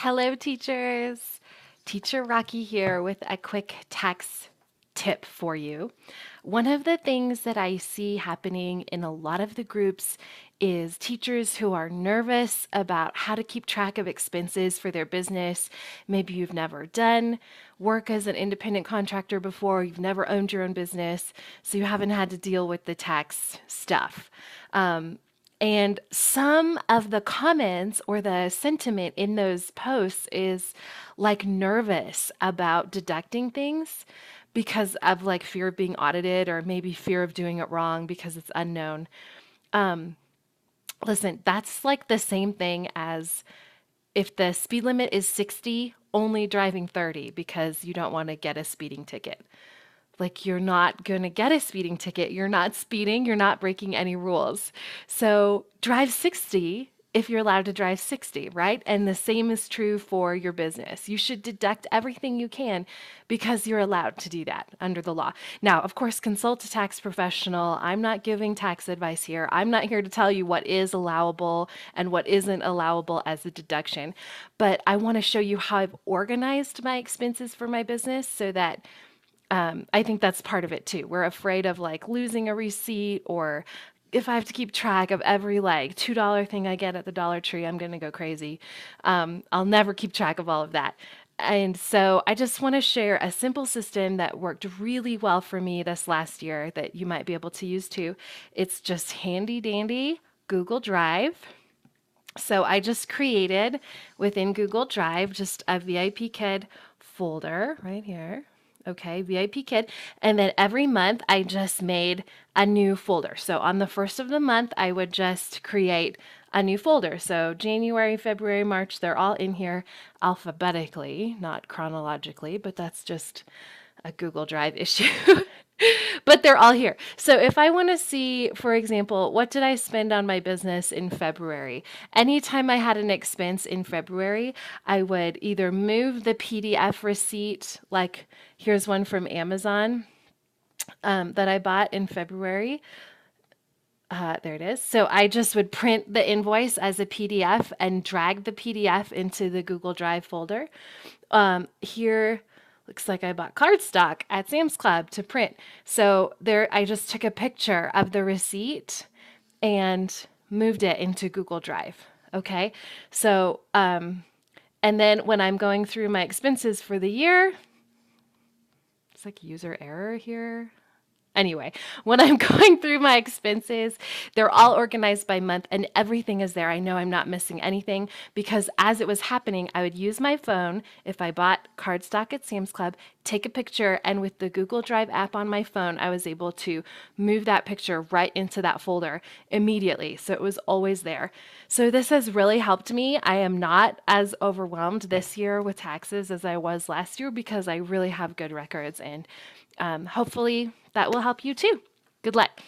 Hello, teachers. Teacher Rocky here with a quick tax tip for you. One of the things that I see happening in a lot of the groups is teachers who are nervous about how to keep track of expenses for their business. Maybe you've never done work as an independent contractor before, you've never owned your own business, so you haven't had to deal with the tax stuff. And some of the comments or the sentiment in those posts is like nervous about deducting things because of like fear of being audited or maybe fear of doing it wrong because it's unknown. Listen, that's like the same thing as if the speed limit is 60, only driving 30 because you don't want to get a speeding ticket. Like, you're not going to get a speeding ticket. You're not speeding. You're not breaking any rules. So drive 60 if you're allowed to drive 60, right? And the same is true for your business. You should deduct everything you can because you're allowed to do that under the law. Now, of course, consult a tax professional. I'm not giving tax advice here. I'm not here to tell you what is allowable and what isn't allowable as a deduction. But I want to show you how I've organized my expenses for my business so that I think that's part of it too. We're afraid of like losing a receipt, or if I have to keep track of every like $2 thing I get at the Dollar Tree, I'm going to go crazy. I'll never keep track of all of that. And so I just want to share a simple system that worked really well for me this last year that you might be able to use too. It's just handy dandy Google Drive. So I just created within Google Drive just a VIPKID folder right here. Okay, VIPKID. And then every month I just made a new folder. So on the first of the month, I would just create a new folder. So January, February, March, they're all in here alphabetically, not chronologically, but that's just a Google Drive issue. But they're all here. So if I want to see, for example, what did I spend on my business in February? Anytime I had an expense in February, I would either move the PDF receipt, like here's one from Amazon that I bought in February. There it is. So I just would print the invoice as a PDF and drag the PDF into the Google Drive folder. Here, looks like I bought cardstock at Sam's Club to print. So there, I just took a picture of the receipt and moved it into Google Drive. Okay. So, and then when I'm going through my expenses for the year, it's like user error here. Anyway, when I'm going through my expenses, they're all organized by month and everything is there. I know I'm not missing anything because as it was happening, I would use my phone. If I bought cardstock at Sam's Club, take a picture, and with the Google Drive app on my phone, I was able to move that picture right into that folder immediately. So it was always there. So this has really helped me. I am not as overwhelmed this year with taxes as I was last year because I really have good records, and hopefully that will help you too. Good luck.